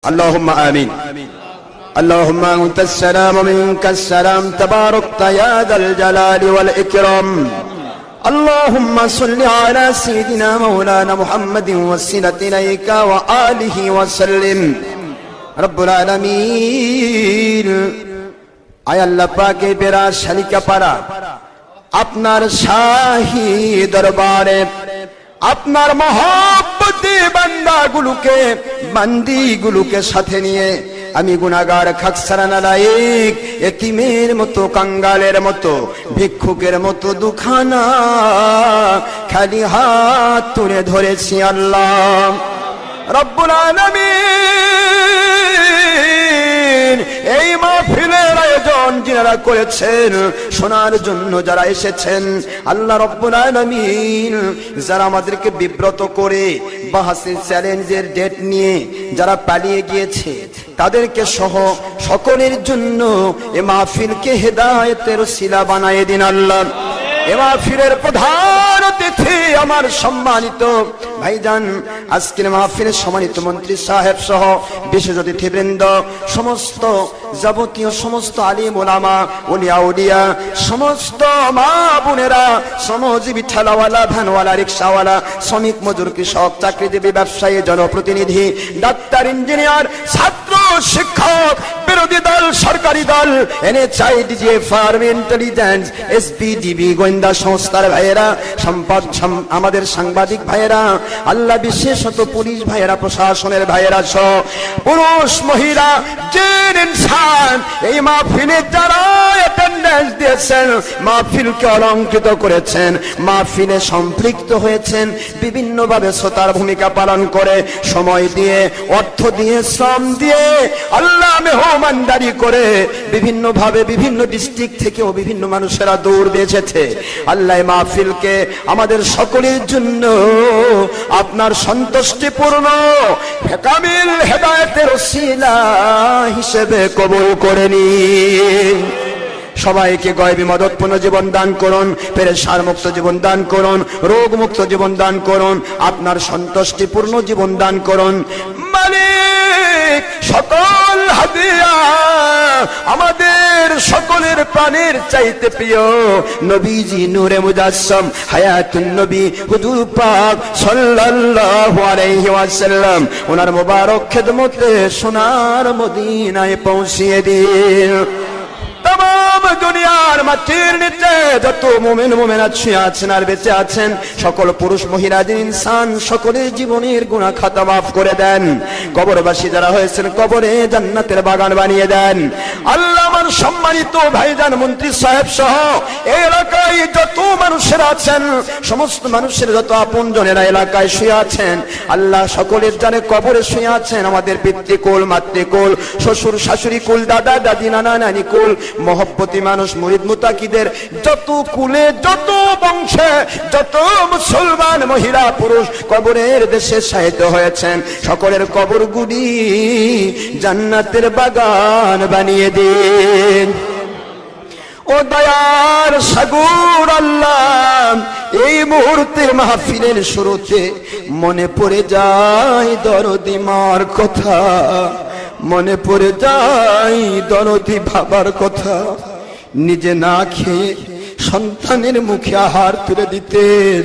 اللهم آمين. اللهم أنت السلام ومنك السلام تباركت يا ذا الجلال والإكرام. اللهم صل على سيدنا مولانا محمد والصلة إليك وآله وسلم. رب العالمين আয় আল্লাহ পাকে বেরা শালিকা পারা আপনার শাহী দরবারে আপনার মহব্বতে বান্দিগুলোকে সাথে নিয়ে আমি গুনাহগার খাকসারা নালায়েক এতিমের মতো কাঙ্গালের মতো ভিক্ষুকের মতো দুখানা খালি হাত তুলে ধরেছি আল্লাহ রব্বুল আলামিন। এই মাহফিলের আয়োজন যারা করেছেন, শোনার জন্য যারা এসেছেন, আল্লাহ রব্বুল আলামিন যারা আমাদেরকে বিব্রত করে বাহাসের চ্যালেঞ্জের ডেট নিয়ে যারা পালিয়ে গিয়েছে তাদেরকে সহ সকলের জন্য এই মাহফিলকে হেদায়েতের ওসিলা বানায়ে দিন আল্লাহ। এই মাহফিলের প্রধান অতিথি আমার সম্মানিত ভাইজান, আজকের মাহফিলের সম্মানিত মন্ত্রী সাহেব সহ বিশেষ অতিথিবৃন্দ, সমস্ত যাবতীয় সমস্ত আলিম ওলামা ওলিয়া উলিয়া, সমস্ত মা বোনেরা, শ্রমজীবী ঠেলাওয়ালা ভ্যানওয়ালা রিক্সাওয়ালা, শ্রমিক মজুর কৃষক চাকরিজীবী ব্যবসায়ী জনপ্রতিনিধি ডাক্তার ইঞ্জিনিয়ার ছাত্র শিক্ষক বিরোধী দল সরকারি দল এনএচআই ডিজিএফ আর্মি ইন্টেলিজেন্স এসপিডিবি গোয়েন্দা সংস্থার ভাইয়েরা, আমাদের সাংবাদিক ভাইয়েরা, আল্লাহ বিশেষত পুলিশ ভাইয়েরা, প্রশাসনের ভাইয়েরা সহ পুরুষ মহিলা জিন ইনসান এই মাহফিলে যারা অ্যাটেন্ডেন্স দিয়েছেন, মাহফিলকে অলংকৃত করেছেন, মাহফিলে সম্পৃক্ত হয়েছেন, বিভিন্নভাবে শ্রোতার ভূমিকা পালন করে সময় দিয়ে অর্থ দিয়ে শ্রম দিয়ে আল্লাহ মেহমানদারি করে বিভিন্নভাবে বিভিন্ন ডিস্ট্রিক্ট থেকেও বিভিন্ন মানুষেরা দৌড় দিয়েছে। আল্লাহ মাহফিলকে আমাদের সকলের জন্য আপনার সন্তুষ্টিপূর্ণ কামিল হেদায়েতের ওসিলা হিসেবে কবুল করে নিন। সবাইকে গয়বী মদতপূর্ণ জীবন দান করুন, পেরেশান মুক্ত জীবন দান করুন, রোগ মুক্ত জীবন দান করুন, আপনার সন্তুষ্টিপূর্ণ জীবন দান করুন। মালিক সকল হাদিয়া আমাদের সকলের প্রাণের চাইতে প্রিয় নবীজি নূরে মুজাসসাম হায়াতুন নবী হুজুর পাক সাল্লাল্লাহু আলাইহি ওয়াসাল্লাম ওনার মোবারক খেদমতে সোনার মদিনায় পৌঁছিয়ে দিন। तमाम দুনিয়ার মাটির নিচে যত মুমিন মুমিনাত শুয়ে আছেন আর বেঁচে আছেন, সকল পুরুষ মহিলা জিন ইনসান সকলের জীবনের গুনাহ খাতা মাফ করে দেন। কবরবাসী যারা হয়েছেন কবরে জান্নাতের বাগান বানিয়ে দেন। আল্লাহ আমার সম্মানিত ভাইজান মন্ত্রী সাহেব সহ এই এলাকায় যত মানুষেরা আছেন, সমস্ত মানুষের যত আপনজনেরা এলাকায় শুয়ে আছেন, আল্লাহ সকলের জানে কবরে শুয়ে আছেন আমাদের পিতৃকুল মাতৃকুল শ্বশুর শাশুড়ি কুল দাদা দাদি নানা নানি কুল মহব্বতী মানুষ মুরিদ মুতাকিদের যত কুলে যত বংশে যত মুসলমান মহিলা পুরুষ কবরের দেশে শায়িত হয়েছেন, সকলের কবরগুলি জান্নাতের বাগান বানিয়ে দিন। ও দয়ার সাগর আল্লাহ, এই মুহূর্তে মাহফিলের শুরুতে মনে পড়ে যায় দরদি মার কথা, মনে পড়ে যায় দরদি বাবার কথা। নিজে না খেয়ে সন্তানের মুখে আহার তুলে দিতেন।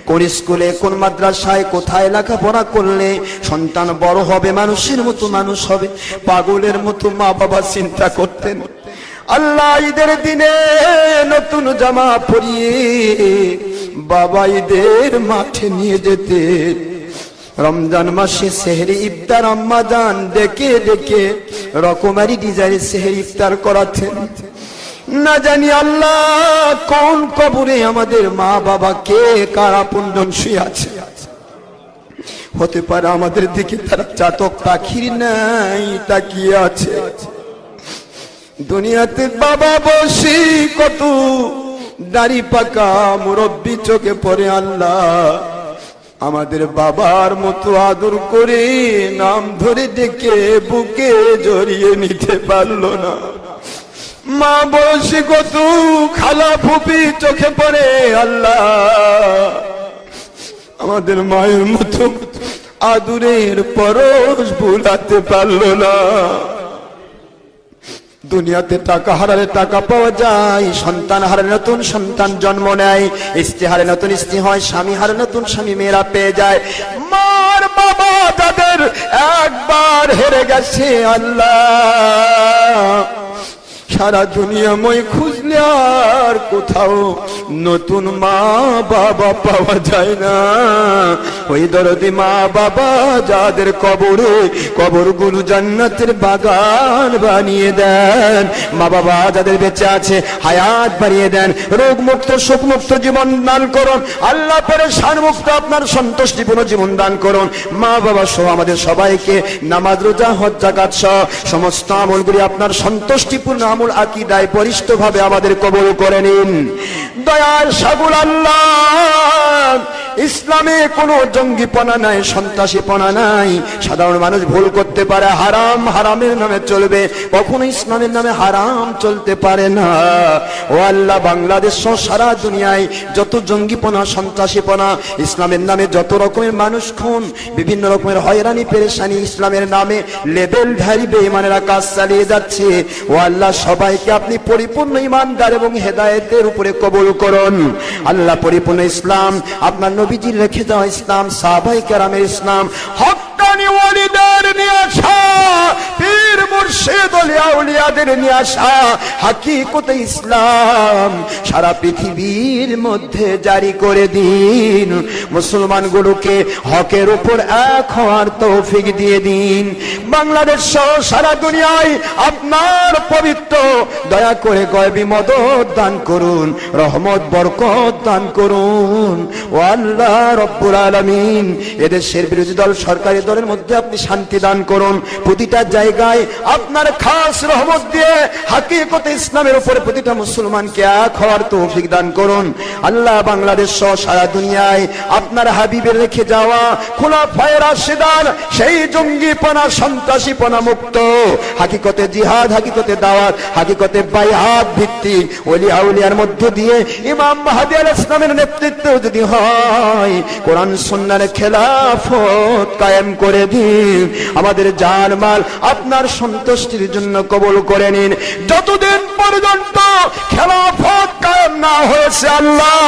কোন স্কুলে কোন মাদ্রাসায় কোথায় লেখাপড়া করলে সন্তান বড় হবে, মানুষের মতো মানুষ হবে, পাগলের মতো মা বাবা চিন্তা করতেন। আল্লাহ ঈদের দিনে নতুন জামা পরিয়ে বাবা ঈদের মাঠে নিয়ে যেতেন। রমজান মাসে সেহরি ইফতার আম্মা জান ডেকে ডেকে রকমারি ডিজাইনের সেহরি ইফতার করাতেন। না জানি আল্লাহ কোন কবরে আমাদের মা বাবা কে কার আপনজন শুয়ে আছে, হতে পারে আমাদের দিকে তারা চাতক পাখির নাই তাকিয়ে আছে। দুনিয়াতে বাবা বসি কত দাড়ি পাকা মুরব্বী চোখে পড়ে, আল্লাহ আমাদের বাবার মতো আদর করে নাম ধরে ডেকে বুকে জড়িয়ে নিতে পারলো না। মা বসি কত খালা ফুপি চোখে পড়ে, আল্লাহ আমাদের মায়ের মতো আদুরের পরশ ভুলাতে পারলো না। দুনিয়াতে টাকা হারালে টাকা পাওয়া যায়, সন্তান হারালে নতুন সন্তান জন্ম নেয়, স্ত্রী হারালে নতুন স্ত্রী হয়, স্বামী হারালে নতুন স্বামী মেয়েরা পেয়ে যায়। মার বাবা যাদের একবার হেরে গেছে আল্লাহ, সারা দুনিয়াময় খুঁজলে আর কোথাও নতুন মা বাবা পাওয়া যায় না। ওই দরদি মা বাবা যাদের কবরে, কবরগুলো জান্নাতের বাগান বানিয়ে দেন। মা বাবা যাদের বেঁচে আছে হায়াত বাড়িয়ে দেন, রোগ মুক্ত শোক মুক্ত জীবন দান করুন আল্লাহ, পেরেশান মুক্ত আপনার সন্তুষ্টিপূর্ণ জীবন দান করুন। মা বাবা সহ আমাদের সবাইকে নামাজ রোজা হজ যাকাত সহ সমস্ত আমলগুলি আপনার সন্তুষ্টিপূর্ণ আমল আকীদায় পরিষ্ঠভাবে আমাদের কবুল করে নিন। দয়ার সাগর আল্লাহ, ইসলামে কোনো জঙ্গিপনা নাই, সন্ত্রাসীপনা নাই। সাধারণ মানুষ ভুল করতে পারে, হারাম হারামের নামে চলবে, কখনো ইসলামের নামে হারাম চলতে পারে না। ও আল্লাহ, বাংলাদেশ সহ সারা দুনিয়ায় যত জঙ্গিপনা সন্ত্রাসীপনা, ইসলামের নামে যত রকমের মানুষ খুন, বিভিন্ন রকমের হয়রানি পেরেশানি ইসলামের নামে লেবেলধারী বেঈমানেরা কাজ চালিয়ে যাচ্ছে, ও আল্লাহ সবাইকে আপনি পরিপূর্ণ ঈমানদার এবং হেদায়েতের উপরে কবুল করুন। আল্লাহ পরিপূর্ণ ইসলাম, আপনার নবীজির রেখে যাওয়া ইসলাম, সাহাবায়ে কেরামের ইসলাম, হক্কানি ওয়ালিদের নিয়ে আসা, পীর মুর্শিদ ওলিয়া উলিয়াদের নিয়ে আসা হাকিকতে ইসলাম সারা পৃথিবীর মধ্যে জারি করে দিন। মুসলমানগুলোকে হকের উপর এক হওয়ার তৌফিক দিয়ে দিন। বাংলাদেশ সহ সারা দুনিয়ায় আপনার পবিত্র দয়া করে গয়বী মদদ দান করুন, রহমত বরকত দান করুন। ও আল্লাহ রব্বুল আলামিন, এদেশের বিরোধী দল সরকারি দলের মধ্যে আপনি শান্তি দান করুন। প্রতিটা জায়গায় আপনার খাস রহমত দিয়ে হাকিকতে ইসলামের উপরে প্রতিটা মুসলমানকে এক হওয়ার তৌফিক দান করুন। আল্লাহ বাংলাদেশ সহ সারা দুনিয়ায় আপনার হাবিবের রেখে যাওয়া খুলাফায়ে রাশিদান সেই জঙ্গিপনা সন্ত্রাসীপনা মুক্ত হাকিকতে জিহাদ, হাকিকতে দাওয়াত, হাকিকতে বাইআত ভিত্তিক ওলি আউলিয়ার মধ্য দিয়ে ইমাম মাহদী আলাইহিস সালামের নেতৃত্ব যদি হয়, কোরআন সুন্নাহর খেলাফত কায়েম করে দিন। আমাদের জান মাল আপনার সন্তুষ্টির জন্য কবুল করে নিন। যতদিন পর্যন্ত খেলাফত কায়েম না হয়েছে আল্লাহ,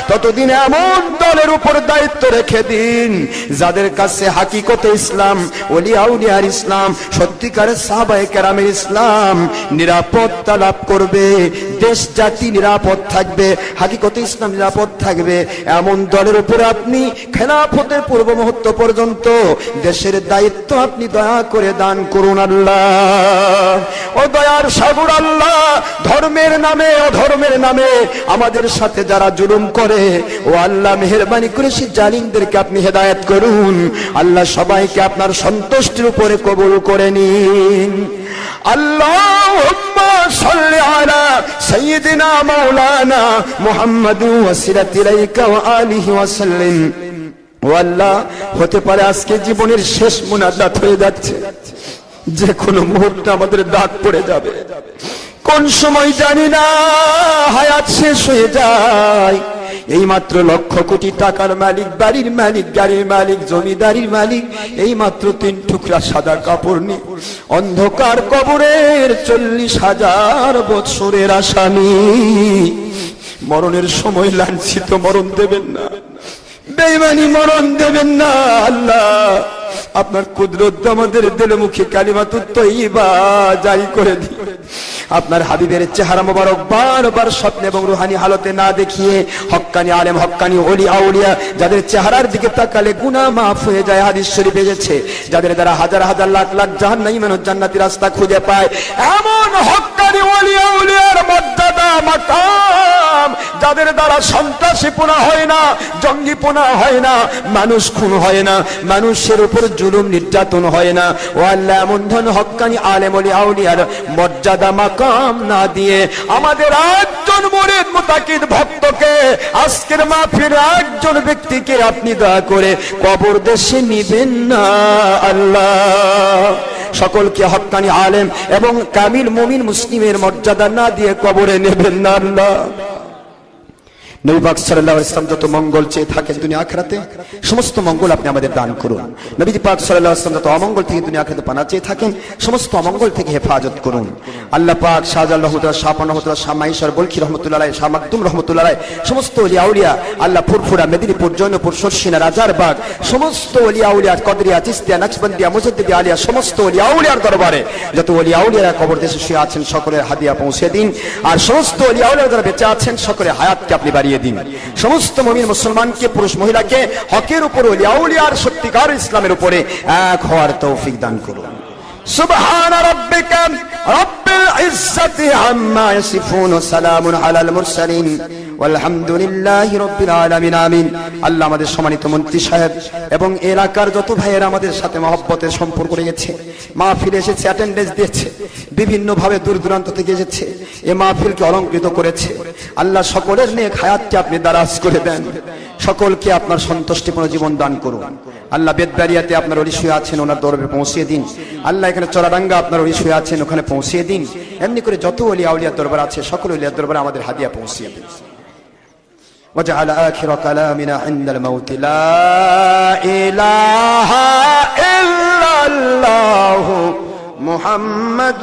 ততদিন এমন দলের উপর দায়িত্ব রেখে দিন যাদের কাছে হাকিকতে ইসলাম, ওলি আউলিয়ার ইসলাম, সত্যিকারের সাহাবায়ে কেরামের ইসলাম নিরাপত্তা লাভ করবে, দেশ জাতি নিরাপদ থাকবে, হাকিকতে ইসলাম নিরাপদ থাকবে। এমন দলের উপরে আপনি খেলাফতের পূর্ব মুহূর্ত পর্যন্ত দেশের দায়িত্ব আপনি দয়া করে দান করুন আল্লাহ। ও দয়ার সাগর আল্লাহ, ধর্মের নামে অধর্মের নামে আমাদের সাথে যারা জুলুম করে, ও আল্লাহ মেহেরবানি করে সেই জালিমদেরকে আপনি হেদায়েত করুন আল্লাহ। সবাইকে আপনার সন্তুষ্টির উপরে কবুল করে নিন। আল্লাহুম্মা সাল্লি আলা সাইয়্যিদিনা মাওলানা মুহাম্মাদুন ওয়াসিলাতি ইলাইকা ওয়া আলিহি ওয়া সাল্লিম। ও আল্লাহ, হতে পারে আজকে জীবনের শেষ মুনাজাত হয়ে যাচ্ছে, যে কোনো মুহূর্তে আমাদের ডাক পড়ে যাবে, কোন সময় জানি না, হায়াত শেষ হয়ে যায়। এই মাত্র লক্ষ কোটি টাকার মালিক, বাড়ির মালিক, গাড়ির মালিক, জমিদারির মালিক, এই মাত্র 3 টুকরা সাদা কাপড় নিয়ে অন্ধকার কবরের 40,000 বছরের আসামি। মরণের সময় লাঞ্ছিত মরণ দেবেন না, বেঈমানি মরণ দেবেন না আল্লাহ। আপনার কুদরত আমাদের দিলে মুখে কালিমাতুত তাইয়্যিবা জারি করে দিন। আপনার হাবিবের চেহারা মোবারক বারবার স্বপ্নে এবং রুহানি হালতে না দেখিয়ে হক্কানি আলেম, হক্কানি ওলি আউলিয়া যাদের চেহারার দিকে তাকালে গুনাহ মাফ হয়ে যায়, হাদিস শরীফে এসেছে, যাদের দ্বারা হাজার হাজার লাখ লাখ জাহান্নামী মানুষ জান্নাতি রাস্তা খুঁজে পায়, এমন হক্কানি ওলি আউলিয়ার মর্যাদা মাকাম যাদের দ্বারা সন্ত্রাসীপনা হয় না, জঙ্গিপনা হয় না, মানুষ খুন হয় না, মানুষের উপর জুলুম নির্যাতন হয় না। ও আল্লাহ, এমন ধন হক্কানি আলেম ওলি আউলিয়ার মর্যাদা মাকাম না দিয়ে আমাদের একজন মুরিদ মুতাকিদ ভক্তকে, আজকের মাহফিলে একজন ব্যক্তিকে আপনি দয়া করে কবর দেশে নিবেন না আল্লাহ। সকলকে হক্কানি আলেম এবং কামিল মুমিন মুসলিমের মর্যাদা না দিয়ে কবরে নেবেন না আল্লাহ। নবী পাক সাল্লাল্লাহু আলাইহি ওয়াসাল্লাম যত মঙ্গল চেয়ে থাকেন দুনিয়া আখিরাতে, সমস্ত মঙ্গল আপনি আমাদের দান করুন। নবীজি পাক সাল্লাল্লাহু আলাইহি ওয়াসাল্লাম যত অমঙ্গল থেকে দুনিয়া আখিরাতে পানা চেয়ে থাকেন, সমস্ত অমঙ্গল থেকে হেফাজত করুন। আল্লাহ পাক শাহজালাল রহমাতুল্লাহ, শাহ পান রহমাতুল্লাহ, শাহ মাইশর বলখি রহমাতুল্লাহ আলাইহি, শাহ মাকদুম রহমাতুল্লাহ আলাইহি, সমস্ত ওলিয়া আউলিয়া আল্লাহ ফুরফুরা, মেদিনীপুর, জৈনপুর, শর্ষিনা, রাজারবাগ, সমস্ত ওলিয়া আউলিয়া, কদরিয়া, চিশতিয়া, নকশবন্দিয়া, মুজাদ্দিদিয়া, আলিয়া, সমস্ত ওলিয়া আউলিয়ার দরবারে যত ওলিয়া আউলিয়ারা কবর দেশে শুয়ে আছেন সকলের হাদিয়া পৌঁছে দিন। আর সমস্ত ওলিয়া আউলিয়া যারা বেঁচে আছেন সকলের হায়াতকে আপনি বাড়িয়ে দিন। সমস্ত মুমিন মুসলমানকে, পুরুষ মহিলাকে হকের উপর, ওলিয়া আউলিয়ার সত্যিকার ইসলামের উপরে এক হওয়ার তৌফিক দান করুন। সুবহান রাব্বিকা রাব্বিল ইজ্জাতি আম্মা ইয়াসিফুন ওয়া সালামুন আলাল মুরসালিন ওয়ালহামদুলিল্লাহি রাব্বিল আলামিন। আমিন। আল্লাহ আমাদের সম্মানিত মন্ত্রী সাহেব এবং এলাকার যত ভাইয়েরা আমাদের সাথে মহব্বতের সম্পর্ক রেখেছে, মাহফিলে এসেছে, অ্যাটেন্ডেন্স দিয়েছে, বিভিন্ন ভাবে দূর দূরান্ত থেকে এসেছে, এই মাহফিলকে অলংকৃত করেছে, আল্লাহ সকলের নেক হায়াতকে আপনি দারাজ করে দেন, সকলকে আপনার সন্তুষ্টিপূর্ণ জীবন দান করুন। আল্লাহ বেদবাড়িয়াতে আপনার ওলি শুয়ে আছেন, ওনার দরবারে পৌঁছিয়ে দিন। আল্লাহ এখানে চড়াডাঙ্গা আপনার ওলি শুয়ে আছেন, ওখানে পৌঁছিয়ে দিন। এমনি করে যত ওলি আউলিয়ার দরবার আছে সকল ওলিয়ার দরবারে আমাদের হাদিয়া পৌঁছিয়ে দিন। وجعل آخر كلامنا عند الموت لا إله إلا الله محمد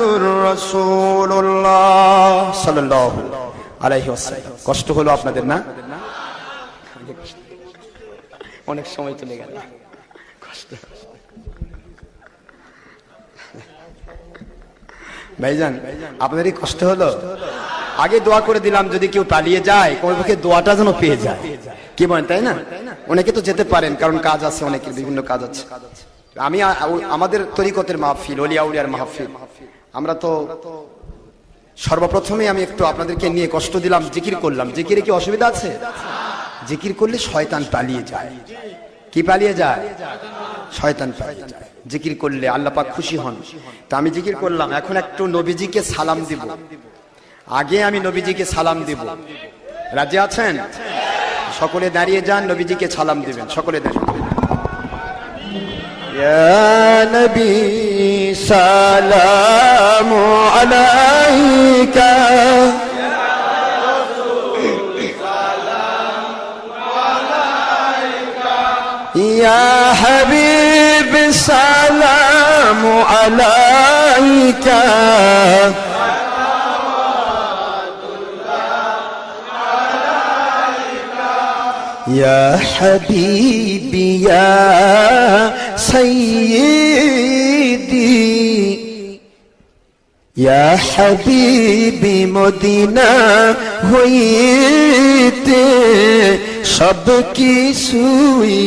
رسول الله صلى الله عليه وسلم। কষ্ট হলো আপনাদের না? অনেক সময় চলে গেল, কষ্ট। ভাইজান আপনাদেরই কষ্ট হলো? আগে দোয়া করে দিলাম যদি কেউ পালিয়ে যায় কমপক্ষে দোয়াটা যেন পেয়ে যায়, কি বলেন, তাই না? অনেকে তো যেতে পারেন, কারণ কাজ আছে, অনেকের বিভিন্ন কাজ আছে। আমি আমাদের তরিকতের মাহফিল, ওলিয়া আউলিয়ার মাহফিল, আমরা তো সর্বপ্রথমে আমি একটু আপনাদেরকে নিয়ে কষ্ট দিলাম, জিকির করলাম। জিকিরে কি অসুবিধা আছে? জিকির করলে শয়তান পালিয়ে যায়। কি পালিয়ে যায়? শয়তান পালিয়ে যায়। জিকির করলে আল্লাহ পাক খুশি হন। তা আমি জিকির করলাম, এখন একটু নবীজিকে সালাম দিব। আগে আমি নবীজিকে সালাম দিব, রাজি আছেন? সকলে দাঁড়িয়ে যান, নবীজিকে সালাম দিবেন, সকলে দাঁড়িয়ে। ইয়া নবী সালামু আলাইকা, ইয়া হাবিব সালামু আলাইকা, يا حبيبي يا سيدي يا حبيبي مدينة হইতে সব কিছুই